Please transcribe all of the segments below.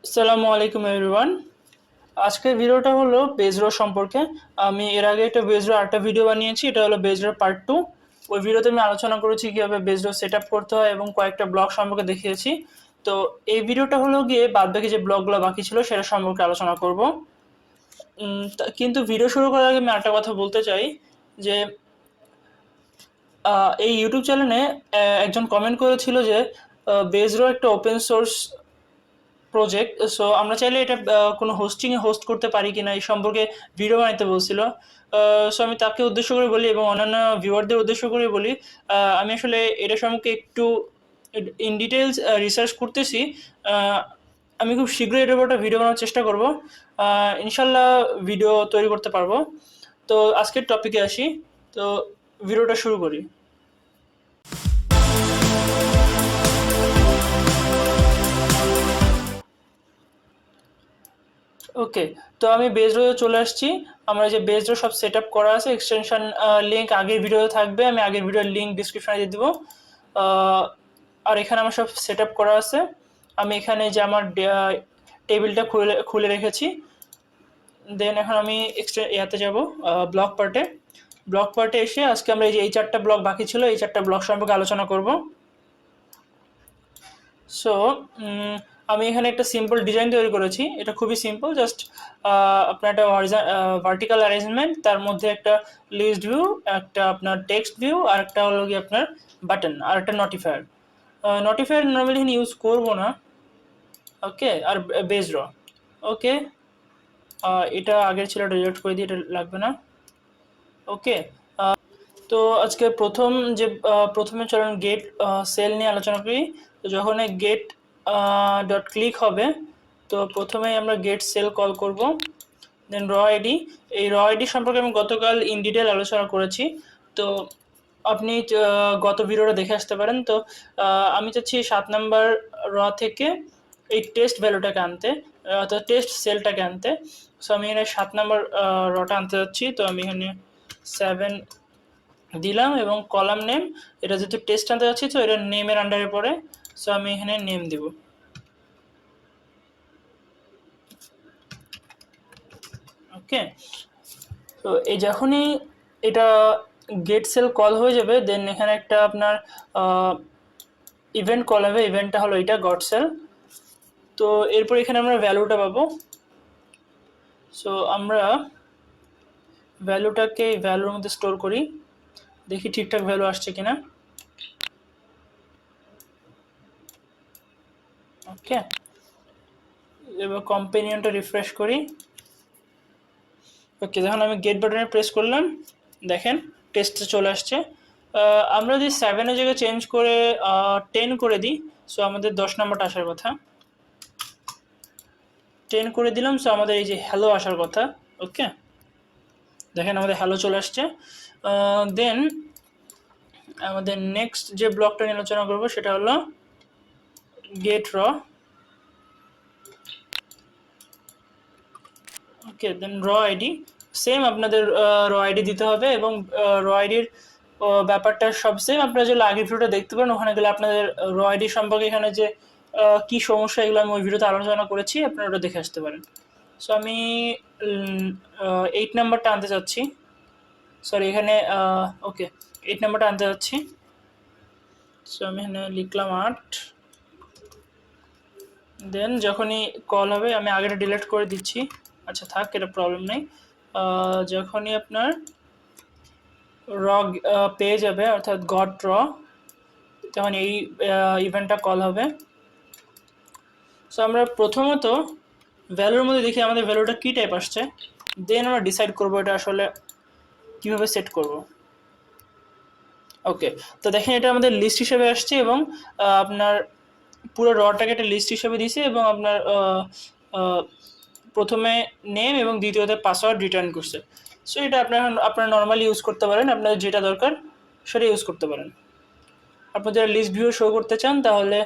আসসালামু আলাইকুম এভরিওয়ান। আজকের ভিডিওটা হলো বেজরো সম্পর্কে। আমি এর আগে একটা বেজরো আরেকটা ভিডিও বানিয়েছি, এটা হলো বেজরো পার্ট 2। ওই ভিডিওতে আমি আলোচনা করেছি কীভাবে বেজরো সেট আপ করতে হয় এবং কয়েকটা ব্লগ সম্পর্কে দেখিয়েছি। তো এই ভিডিওটা হলো গিয়ে বাদবাকি যে ব্লগগুলো বাকি ছিল সেটা সম্পর্কে আলোচনা করব। কিন্তু ভিডিও শুরু করার আগে আমি একটা কথা বলতে চাই যে এই ইউটিউব চ্যানেলে একজন কমেন্ট করেছিল যে বেজরো একটা ওপেন সোর্স প্রজেক্ট। সো আমরা চাইলে এটা কোনো হোস্টিংয়ে হোস্ট করতে পারি কিনা এই সম্পর্কে ভিডিও বানাইতে বলছিল। সো আমি তাকে উদ্দেশ্য করে বলি এবং অন্যান্য ভিউয়ারদের উদ্দেশ্য করে বলি, আমি আসলে এটা সম্পর্কে একটু ইন ডিটেলস রিসার্চ করতেছি। আমি খুব শীঘ্রই এটার উপর একটা ভিডিও বানানোর চেষ্টা করব, ইনশাল্লাহ ভিডিও তৈরি করতে পারবো। তো আজকের টপিকে আসি, তো ভিডিওটা শুরু করি। ওকে, তো আমি বেজরো চলে আসছি। আমরা যে বেজরো সব সেট আপ করা আছে, এক্সটেনশন লিঙ্ক আগের ভিডিওতে থাকবে, আমি আগের ভিডিওর লিঙ্ক ডিসক্রিপশনে দিয়ে দেবো। আর এখানে আমার সব সেট আপ করা আছে। আমি এখানে যে আমার টেবিলটা খুলে রেখেছি। দেন এখন আমি ইয়াতে যাব ব্লগ পার্টে এসে আজকে আমরা এই চারটা ব্লগ বাকি ছিল, এই চারটা ব্লগ সম্পর্কে আলোচনা করব। সো আমি এখানে একটা সিম্পল ডিজাইন তৈরি করেছি। এটা খুবই সিম্পল, জাস্ট আপনার একটা ভার্টিক্যাল অ্যারেঞ্জমেন্ট, তার মধ্যে একটা লিস্ট ভিউ, একটা আপনার টেক্সট ভিউ, আর একটা হলো কি আপনার বাটন, আর একটা নটিফায়ার নর্মালি এখানে ইউজ করবো না। ওকে, আর বেজরো। ওকে, এটা আগের ছিল, ডিলিট করে দিই, এটা লাগবে না। ওকে, তো আজকে প্রথমে চলুন গেট সেল নিয়ে আলোচনা করি। তো যখন গেট ডট ক্লিক হবে, তো প্রথমেই আমরা গেট সেল কল করব। দেন আইডি, এই আইডি সম্পর্কে আমি গতকাল ইন ডিটেল আলোচনা করেছি, তো আপনি গত ভিডিওটা দেখে আসতে পারেন। তো আমি চাচ্ছি 7 নাম্বার থেকে এই টেস্ট ভ্যালুটাকে আনতে, অর্থাৎ টেস্ট সেলটাকে আনতে। সো আমি এখানে 7 নাম্বার রটা আনতে যাচ্ছি। তো আমি এখানে 7 দিলাম এবং কলাম নেম, এটা যেহেতু টেস্ট আনতে যাচ্ছি তো এটা নেমের আন্ডারে পড়ে। সো আমি এখানে নেম দিব। ওকে, তো এই যখনই এটা গেট সেল কল হয়ে যাবে, দেন এখানে একটা আপনার ইভেন্ট কল হবে। ইভেন্টটা হলো এটা গট সেল। তো এরপর এখানে আমরা ভ্যালুটা পাবো। সো আমরা ভ্যালুটাকে ভ্যালুর মধ্যে স্টোর করি, দেখি ঠিকঠাক ভ্যালু আসছে কিনা। ওকে, এবার কম্পেনিয়নটা রিফ্রেশ করি। ওকে, যখন আমি গেট বাটনে প্রেস করলাম, দেখেন টেস্টে চলে আসছে। আমরা যদি 7-এর জায়গায় চেঞ্জ করে 10 করে দিই, সো আমাদের 10 নম্বরটা আসার কথা। 10 করে দিলাম, সো আমাদের এই যে হ্যালো আসার কথা। ওকে, দেখেন আমাদের হ্যালো চলে আসছে। দেন আমাদের নেক্সট যে ব্লকটা নিয়ে আলোচনা করবো সেটা হলো গেট র। ওকে, দেন আইডি, সেম আপনাদের আইডি দিতে হবে এবং আইডির ব্যাপারটা সব সেম। আপনারা যদি আগের ভিডিওটা দেখতে পারেন, ওখানে গেলে আপনাদের আইডি সম্পর্কে এখানে যে কি সমস্যা এগুলো আমি ওই ভিডিওতে আলোচনা করেছি, আপনারা ওটা দেখে আসতে পারেন। সো আমি 8 নাম্বারটা আনতে চাচ্ছি, সরি এখানে ওকে 8 নাম্বারটা আনতে চাচ্ছি। সো আমি এখানে লিখলাম 8। দেন যখনই কল হবে, আমি আগেটা ডিলিট করে দিচ্ছি, আচ্ছা থাক, এটা প্রবলেম নেই। যখনই আপনার র পেয়ে যাবে, অর্থাৎ গট র, তখন এই ইভেন্টটা কল হবে। সো আমরা প্রথমত ভ্যালুর মধ্যে দেখি আমাদের ভ্যালুটা কী টাইপ আসছে, দেন আমরা ডিসাইড করবো এটা আসলে কীভাবে সেট করব। ওকে, তো দেখেন এটা আমাদের লিস্ট হিসেবে আসছে এবং আপনার পুরো রটাকে একটা লিস্ট হিসেবে দিয়েছে এবং আপনার প্রথমে নেম এবং দ্বিতীয়তে পাসওয়ার্ড রিটার্ন করছে। সো এটা আপনারা নর্মালি ইউজ করতে পারেন, আপনাদের যেটা দরকার সেটা ইউজ করতে পারেন। আপনারা যারা লিস্ট ভিউ শো করতে চান তাহলে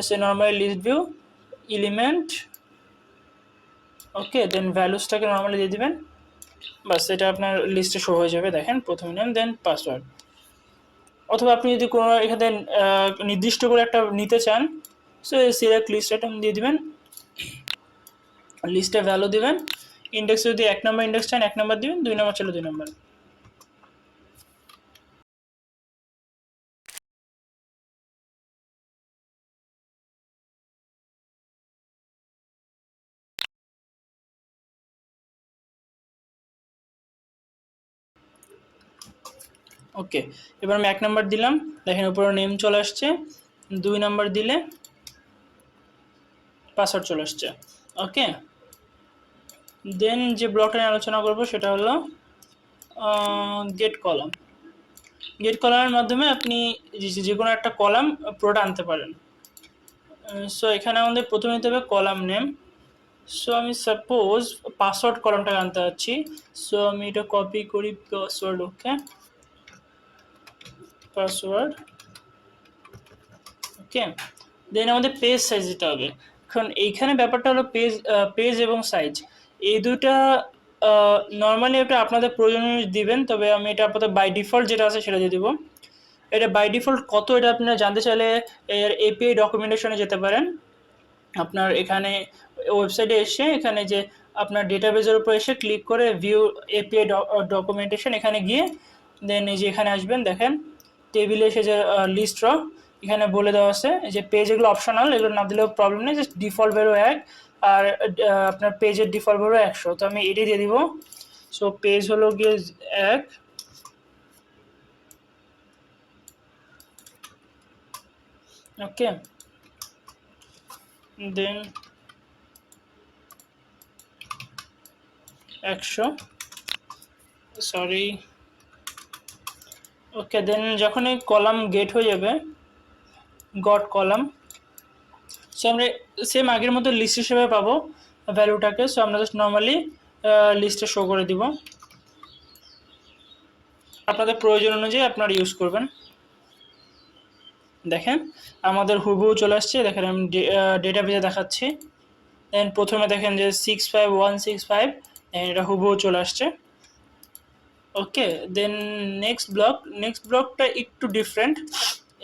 সে নর্মালি লিস্ট ভিউ এলিমেন্ট, ওকে, দেন ভ্যালুসটাকে নর্মালি দিয়ে দিবেন, বাস এটা আপনার লিস্টে শো হয়ে যাবে। দেখেন প্রথমে নেম দেন পাসওয়ার্ড, অথবা আপনি যদি কোনো এখানে নির্দিষ্ট করে একটা নিতে চান, সো সিলেক্ট লিস্ট এটা দিয়ে দিবেন। লিস্টে ভ্যালু দিবেন, ইন্ডেক্স যদি 1 নম্বর ইন্ডেক্স চান 1 নম্বর দিবেন, 2 নম্বর চলে 2 নম্বর। ওকে, এবার আমি 1 নম্বর দিলাম, দেখেন উপরে নেম চলে আসছে। 2 নম্বর দিলে পাসওয়ার্ড চলে আসছে। ওকে, দেন যে ব্লকটা নিয়ে আলোচনা করব সেটা হলো গেট কলাম। গেট কলামের মাধ্যমে আপনি যে কোনো একটা কলাম পুরোটা আনতে পারেন। সো এখানে আমাদের প্রথমে নিতে হবে কলাম নেম। সো আমি সাপোজ পাসওয়ার্ড কলামটাকে আনতে যাচ্ছি। সো আমি এটা কপি করি, পাসওয়ার্ড, ওকে, পাসওয়ার্ড, ওকে। দেন আমাদের পেজ সাইজ দিতে হবে। এখন এইখানে ব্যাপারটা হলো পেজ এবং সাইজ এই দুটা নর্মালি এটা আপনাদের প্রয়োজন দিবেন, তবে আমি এটা আপাতত বাই ডিফল্ট যেটা আছে সেটা দিয়ে দিব। এটা বাই ডিফল্ট কত এটা আপনারা জানতে চাইলে এর এপিআই ডকুমেন্টেশনে যেতে পারেন। আপনার এখানে ওয়েবসাইটে এসে এখানে যে আপনার ডেটাবেজের উপর এসে ক্লিক করে ভিউ এপিআই ডকুমেন্টেশন, এখানে গিয়ে দেন এই যে এখানে আসবেন, দেখেন টেবিলে এসে যে লিস্ট র এখানে বলে দেওয়া আছে যে পেজ এগুলো অপশনাল, এগুলো না দিলেও প্রবলেম নেই, জাস্ট ডিফল্ট ভ্যালু 1 আর আপনার পেজের ডিফল্ট ভ্যালু 100। তো আমি এটাই দিয়ে দিব। সো পেজ হলো গিয়ে 1, ওকে, দেন 100, সরি, ওকে। দেন যখন এই কলাম গেট হয়ে যাবে, গট কলাম, সো আমরা সেম আগের মতো লিস্ট হিসেবে পাবো ভ্যালুটাকে। সো আমরা জাস্ট নর্মালি লিস্টে শো করে দিব, আপনাদের প্রয়োজন অনুযায়ী আপনারা ইউজ করবেন। দেখেন আমাদের হুবহু চলে আসছে, দেখেন আমি ডেটাবেজে দেখাচ্ছি। দেন প্রথমে দেখেন যে 65165, এটা হুবহু চলে আসছে। ওকে, দেন নেক্সট ব্লকটা একটু ডিফারেন্ট,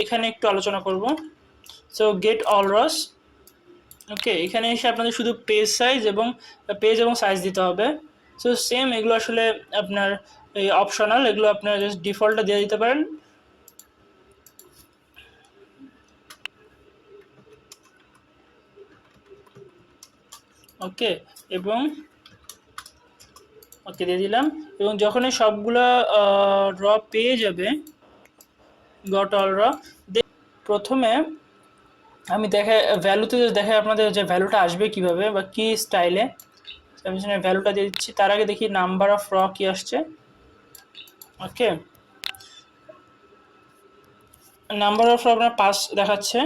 এখানে একটু আলোচনা করব। সো গেট অল রস, ওকে, এখানে এসে আপনাদের শুধু পেজ এবং সাইজ দিতে হবে। সো সেম এগুলো আসলে আপনার এই অপশনাল, এগুলো আপনারা জাস্ট ডিফল্টটা দিয়ে দিতে পারেন। ওকে, এবং ওকে দিয়ে দিলাম। এবং যখন এই সবগুলো র পেয়ে যাবে, গট অল র, প্রথমে আমি ভ্যালুতে দেখে আপনাদের যে ভ্যালুটা আসবে কিভাবে বা কি স্টাইলে, আমি ভ্যালুটা দিয়ে দিচ্ছি। তার আগে দেখি নাম্বার অফ র কি আসছে। ওকে, নাম্বার অফ র আপনার 5 দেখাচ্ছে,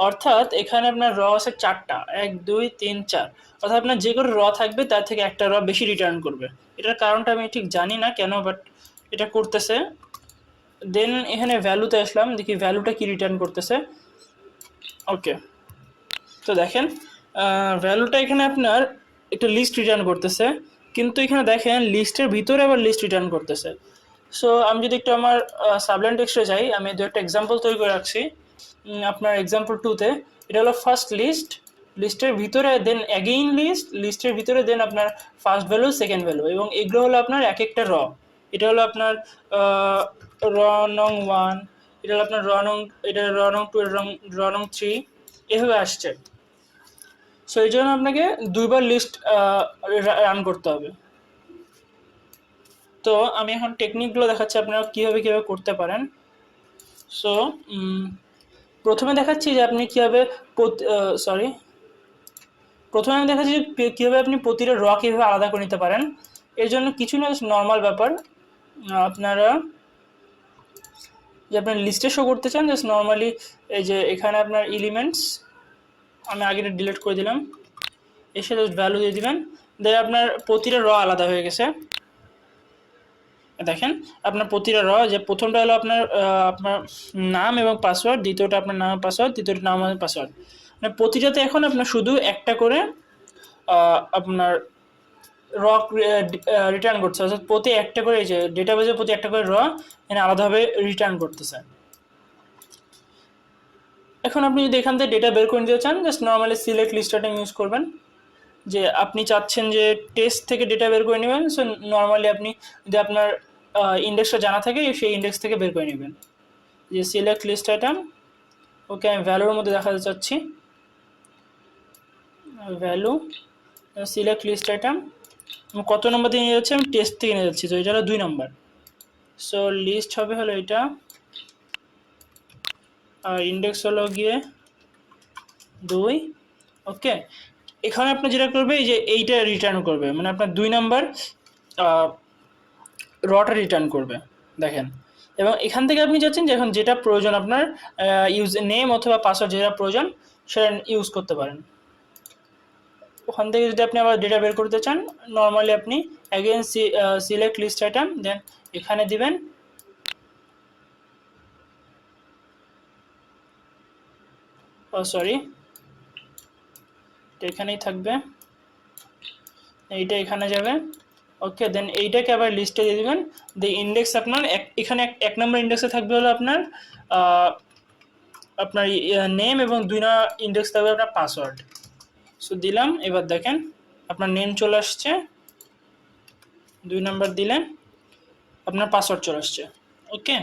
অর্থাৎ এখানে আপনার র আছে 4টা, 1 2 3 4, অর্থাৎ আপনার যে কোনো র থাকবে তার থেকে একটা র বেশি রিটার্ন করবে। এটার কারণটা আমি ঠিক জানি না কেন, বাট এটা করতেছে। দেন এখানে ভ্যালুতে আসলাম, দেখি ভ্যালুটা কি রিটার্ন করতেছে। ওকে, তো দেখেন ভ্যালুটা এখানে আপনার একটা লিস্ট রিটার্ন করতেছে, কিন্তু এখানে দেখেন লিস্টের ভিতরে আবার লিস্ট রিটার্ন করতেছে। সো আমি যদি একটু আমার সাবলাইন টেক্সটে যাই, আমি দু একটা এক্সাম্পল তৈরি করে রাখছি। আপনার এক্সাম্পল 2তে এটা হলো ফার্স্ট লিস্টের ভিতরে, দেন অ্যাগেইন লিস্টের ভিতরে, দেন আপনার ফার্স্ট ভ্যালু, সেকেন্ড ভ্যালু, এবং এগুলো হলো আপনার এক একটা র। এটা হলো আপনার র নং 1, এটা হলো আপনার এটা র নং 2, র নং 3, এভাবে আসছে। সো এই জন্য আপনাকে দুইবার লিস্ট রান করতে হবে। তো আমি এখন টেকনিকগুলো দেখাচ্ছি আপনারা কীভাবে করতে পারেন। সো প্রথমে দেখাচ্ছি যে আপনি কীভাবে প্রথমে আমি দেখাচ্ছি যে কীভাবে আপনি প্রতিটা র কীভাবে আলাদা করে নিতে পারেন। এর জন্য কিছু না, নর্মাল ব্যাপার। আপনারা যে আপনার লিস্টে শো করতে চান, জাস্ট নর্মালি এই যে এখানে আপনার এলিমেন্টস, আমি আগে ডিলিট করে দিলাম, এসে জাস্ট ভ্যালু দিয়ে দিবেন। দেন আপনার প্রতিটা র আলাদা হয়ে গেছে। দেখেন আপনার প্রতিটা র, যে প্রথমটা হলো আপনার আপনার নাম এবং পাসওয়ার্ড, দ্বিতীয়টা আপনার নাম পাসওয়ার্ড, তৃতীয়টা নাম এবং পাসওয়ার্ড, মানে প্রতিটাতে এখন আপনার শুধু একটা করে আপনার র রিটার্ন করছে, অর্থাৎ প্রতি একটা করে, এই যে ডেটাবেজের প্রতি একটা করে র এখানে আলাদাভাবে রিটার্ন করতেছে। এখন আপনি যদি এখান থেকে ডেটা বের করে নিতে চান, জাস্ট নর্মালি সিলেক্ট লিস্টারটা ইউজ করবেন। যে আপনি চাচ্ছেন যে টেস্ট থেকে ডেটা বের করে নেবেন, সো নর্মালি আপনি যদি আপনার ইন্ডেক্সটা জানা থাকে সেই ইন্ডেক্স থেকে বের করে নেবেন। যে সিলেক্ট লিস্ট আইটেম, ওকে আমি ভ্যালুর মধ্যে দেখাতে চাচ্ছি, ভ্যালু সিলেক্ট লিস্ট আইটেম, কত নম্বর দিয়ে নিয়ে যাচ্ছি, আমি টেস্ট থেকে নিয়ে যাচ্ছি, তো এটা হলো 2 নম্বর। সো লিস্ট হবে হলো এটা, আর ইন্ডেক্স হলো গিয়ে 2। ওকে, এখানে আপনি যেটা করবে এই যে এইটা রিটার্ন করবে, মানে আপনার 2 নাম্বার রটা রিটার্ন করবে, দেখেন। এবং এখান থেকে আপনি চাচ্ছেন যে এখন যেটা প্রয়োজন আপনার ইউজ নেম অথবা পাসওয়ার্ড যেটা প্রয়োজন সেটা ইউজ করতে পারেন। ওখান থেকে যদি আপনি আবার ডেটা বের করতে চান, নর্মালি আপনি অ্যাগেন সিলেক্ট লিস্ট আইটেম, দেন এখানে দিবেন সরি এখানেই থাকবে, এইটা এখানে যাবে। ওকে, দেন এইটাকে আবার লিস্টে দিয়ে দেবেন। ইন্ডেক্স আপনার এখানে 1 নম্বর ইন্ডেক্সে থাকবে হলো আপনার আপনার নেম, এবং 2 ইন্ডেক্স থাকবে আপনার পাসওয়ার্ড। সো দিলাম, এবার দেখেন আপনার নেম চলে আসছে, 2 নাম্বার দিলেন, আপনার পাসওয়ার্ড চলে আসছে। ওকে,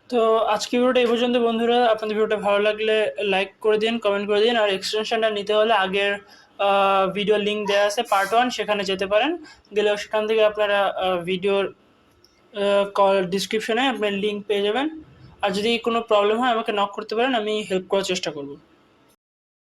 তো আজকে ভিডিওটা এই পর্যন্ত বন্ধুরা। আপনাদের ভিডিওটা ভালো লাগলে লাইক করে দিন, কমেন্ট করে দিন, আর এক্সটেনশনটা নিতে হলে আগের ভিডিও লিঙ্ক দেওয়া আছে পার্ট 1, সেখানে যেতে পারেন। গেলে সেখান থেকে আপনারা ভিডিওর ডিসক্রিপশনে আপনার লিঙ্ক পেয়ে যাবেন। আর যদি কোনো প্রবলেম হয় আমাকে নক করতে পারেন, আমি হেল্প করার চেষ্টা করব।